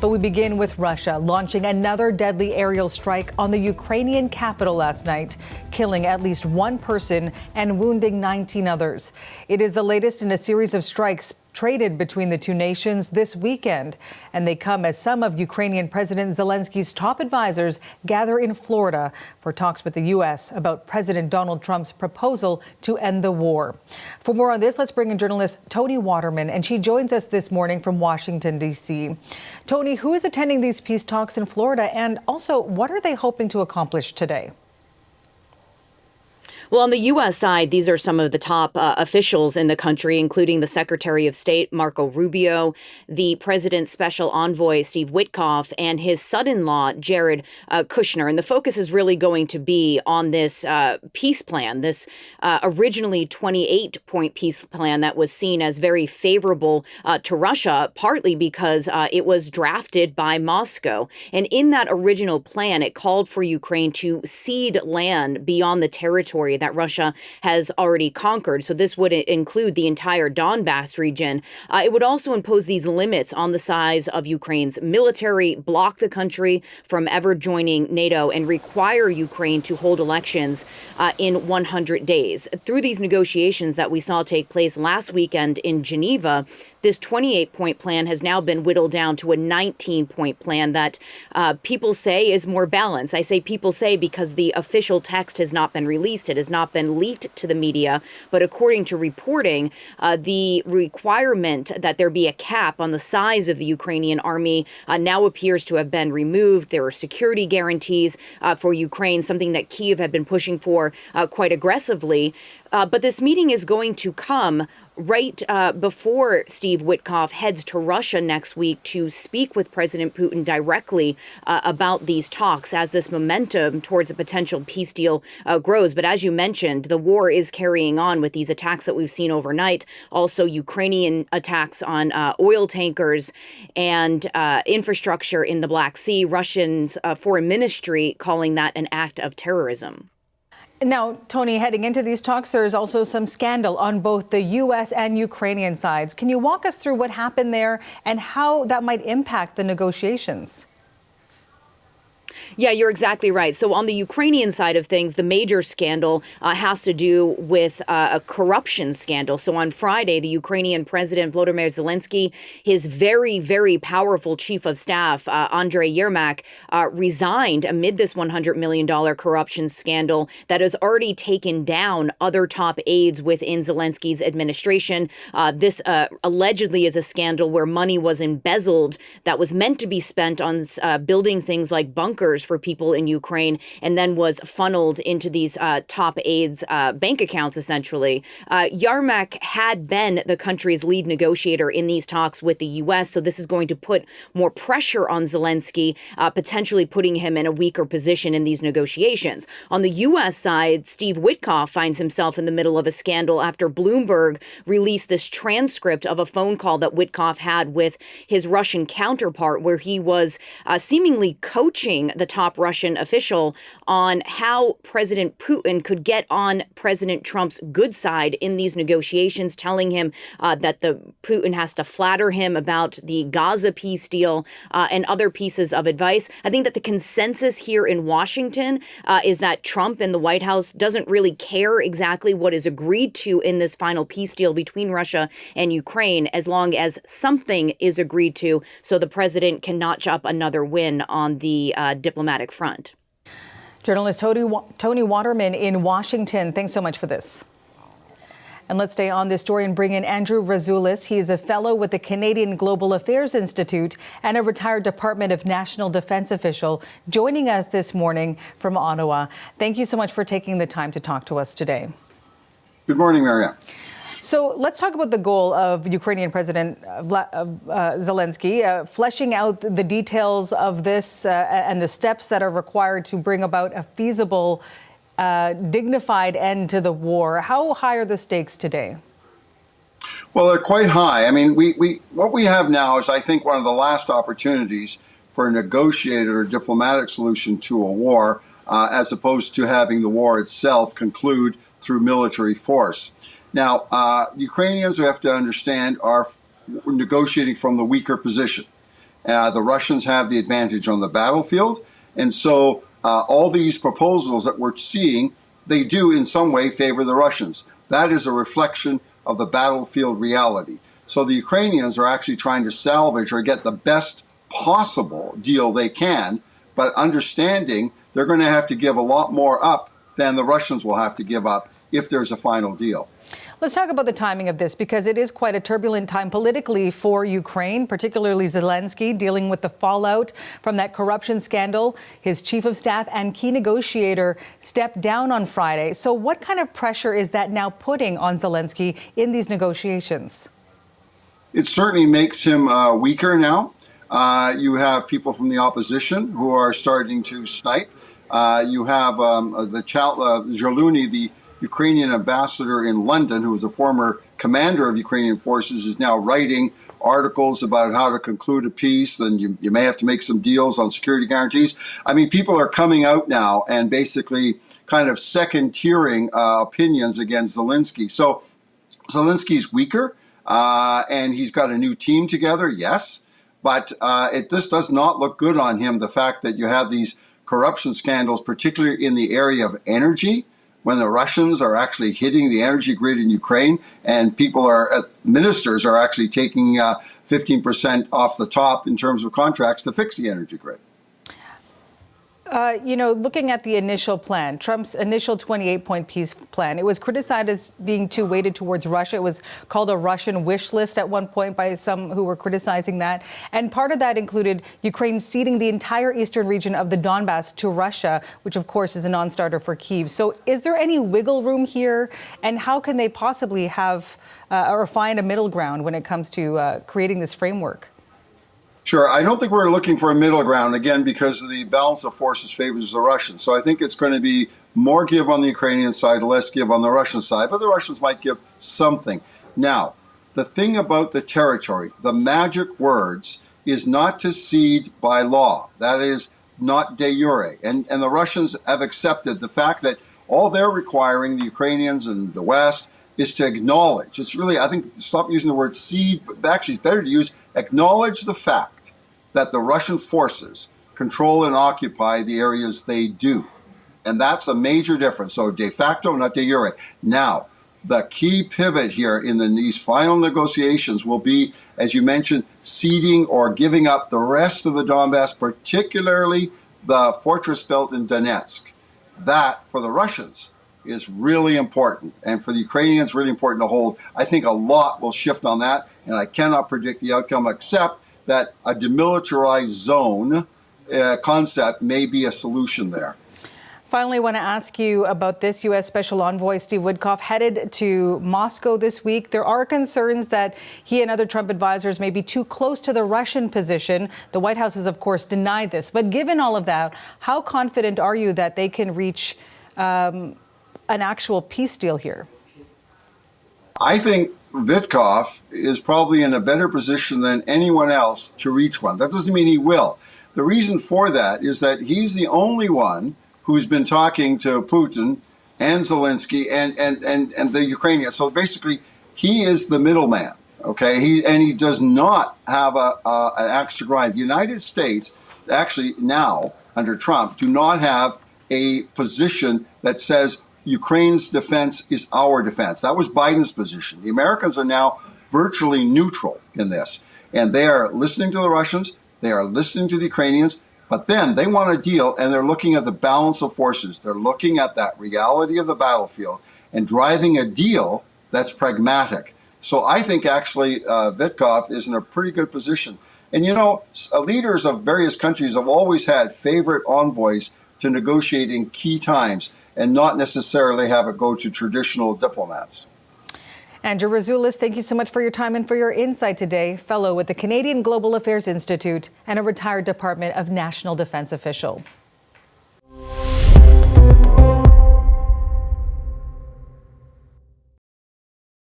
But we begin with Russia launching another deadly aerial strike on the Ukrainian capital last night, killing at least one person and wounding 19 others. It is the latest in a series of strikes traded between the two nations this weekend, and they come as some of Ukrainian President Zelensky's top advisors gather in Florida for talks with the U.S. about President Donald Trump's proposal to end the war. For more on this, let's bring in journalist Tony Waterman, and she joins us this morning from Washington, D.C. Tony, who is attending these peace talks in Florida, and also what are they hoping to accomplish today? Well, on the U.S. side, these are some of the top officials in the country, including the Secretary of State, Marco Rubio, the President's Special Envoy, Steve Witkoff, and his son-in-law, Jared Kushner. And the focus is really going to be on this peace plan, this originally 28-point peace plan that was seen as very favorable to Russia, partly because it was drafted by Moscow. And in that original plan, it called for Ukraine to cede land beyond the territory that Russia has already conquered. So this would include the entire Donbass region. It would also impose these limits on the size of Ukraine's military, block the country from ever joining NATO, and require Ukraine to hold elections in 100 days. Through these negotiations that we saw take place last weekend in Geneva, this 28-point plan has now been whittled down to a 19-point plan that people say is more balanced. I say people say because the official text has not been released. It has not been leaked to the media. But according to reporting, the requirement that there be a cap on the size of the Ukrainian army now appears to have been removed. There are security guarantees for Ukraine, something that Kyiv had been pushing for quite aggressively. But this meeting is going to come right before Steve Witkoff heads to Russia next week to speak with President Putin directly about these talks as this momentum towards a potential peace deal grows. But as you mentioned, the war is carrying on with these attacks that we've seen overnight. Also, Ukrainian attacks on oil tankers and infrastructure in the Black Sea. Russians' foreign ministry calling that an act of terrorism. Now, Tony, heading into these talks, there is also some scandal on both the U.S. and Ukrainian sides. Can you walk us through what happened there and how that might impact the negotiations? Yeah, you're exactly right. So on the Ukrainian side of things, the major scandal has to do with a corruption scandal. So on Friday, the Ukrainian President Volodymyr Zelensky, his very, very powerful chief of staff, Andriy Yermak, resigned amid this $100 million corruption scandal that has already taken down other top aides within Zelensky's administration. This allegedly is a scandal where money was embezzled that was meant to be spent on building things like bunkers for people in Ukraine, and then was funneled into these top aides' bank accounts, essentially. Yermak had been the country's lead negotiator in these talks with the U.S., so this is going to put more pressure on Zelensky, potentially putting him in a weaker position in these negotiations. On the U.S. side, Steve Witkoff finds himself in the middle of a scandal after Bloomberg released this transcript of a phone call that Witkoff had with his Russian counterpart, where he was seemingly coaching the top Russian official on how President Putin could get on President Trump's good side in these negotiations, telling him that Putin has to flatter him about the Gaza peace deal and other pieces of advice. I think that the consensus here in Washington is that Trump and the White House doesn't really care exactly what is agreed to in this final peace deal between Russia and Ukraine, as long as something is agreed to so the president can notch up another win on the diplomatic front. Journalist Tony Waterman in Washington, thanks so much for this. And let's stay on this story and bring in Andrew Rasiulis. He is a fellow with the Canadian Global Affairs Institute and a retired Department of National Defense official, joining us this morning from Ottawa. Thank you so much for taking the time to talk to us today. Good morning, Maria. So let's talk about the goal of Ukrainian President Zelensky, fleshing out the details of this and the steps that are required to bring about a feasible, dignified end to the war. How high are the stakes today? Well, they're quite high. I mean, what we have now is, I think, one of the last opportunities for a negotiated or diplomatic solution to a war, as opposed to having the war itself conclude through military force. Now, Ukrainians, we have to understand, are negotiating from the weaker position. The Russians have the advantage on the battlefield. And so all these proposals that we're seeing, they do in some way favor the Russians. That is a reflection of the battlefield reality. So the Ukrainians are actually trying to salvage or get the best possible deal they can, but understanding they're going to have to give a lot more up than the Russians will have to give up if there's a final deal. Let's talk about the timing of this, because it is quite a turbulent time politically for Ukraine, particularly Zelensky, dealing with the fallout from that corruption scandal. His chief of staff and key negotiator stepped down on Friday. So what kind of pressure is that now putting on Zelensky in these negotiations? It certainly makes him weaker now. You have people from the opposition who are starting to snipe. You have Zaluzhnyi, the Ukrainian ambassador in London, who was a former commander of Ukrainian forces, is now writing articles about how to conclude a peace, and you may have to make some deals on security guarantees. I mean, people are coming out now and basically kind of second-tiering opinions against Zelensky. So Zelensky's weaker, and he's got a new team together, yes, but it just does not look good on him, the fact that you have these corruption scandals, particularly in the area of energy, when the Russians are actually hitting the energy grid in Ukraine, and ministers are actually taking 15% off the top in terms of contracts to fix the energy grid. Looking at the initial plan, Trump's initial 28-point peace plan, it was criticized as being too weighted towards Russia. It was called a Russian wish list at one point by some who were criticizing that. And part of that included Ukraine ceding the entire eastern region of the Donbass to Russia, which, of course, is a non-starter for Kyiv. So is there any wiggle room here? And how can they possibly have or find a middle ground when it comes to creating this framework? Sure. I don't think we're looking for a middle ground, again, because the balance of forces favors the Russians. So I think it's going to be more give on the Ukrainian side, less give on the Russian side, but the Russians might give something. Now, the thing about the territory, the magic words, is not to cede by law. That is not de jure. And the Russians have accepted the fact that all they're requiring, the Ukrainians and the West, is to acknowledge. It's really, I think, stop using the word cede, but actually it's better to use acknowledge the fact that the Russian forces control and occupy the areas they do. And that's a major difference. So de facto, not de jure. Now, the key pivot here in these final negotiations will be, as you mentioned, ceding or giving up the rest of the Donbass, particularly the fortress belt in Donetsk. That, for the Russians, is really important. And for the Ukrainians, really important to hold. I think a lot will shift on that, and I cannot predict the outcome, except that a demilitarized zone concept may be a solution there. Finally, I want to ask you about this. U.S. Special Envoy Steve Witkoff headed to Moscow this week. There are concerns that he and other Trump advisors may be too close to the Russian position. The White House has, of course, denied this. But given all of that, how confident are you that they can reach an actual peace deal here? I think Witkoff is probably in a better position than anyone else to reach one. That doesn't mean he will. The reason for that is that he's the only one who's been talking to Putin and Zelensky and the Ukrainians. So basically, he is the middleman, okay? He does not have an axe to grind. The United States, actually now, under Trump, do not have a position that says Ukraine's defense is our defense. That was Biden's position. The Americans are now virtually neutral in this. And they are listening to the Russians, they are listening to the Ukrainians, but then they want a deal, and they're looking at the balance of forces. They're looking at that reality of the battlefield and driving a deal that's pragmatic. So I think actually Witkoff is in a pretty good position. And you know, leaders of various countries have always had favorite envoys to negotiate in key times and not necessarily have it go to traditional diplomats. Andrew Rasiulis, thank you so much for your time and for your insight today. Fellow with the Canadian Global Affairs Institute and a retired Department of National Defense official.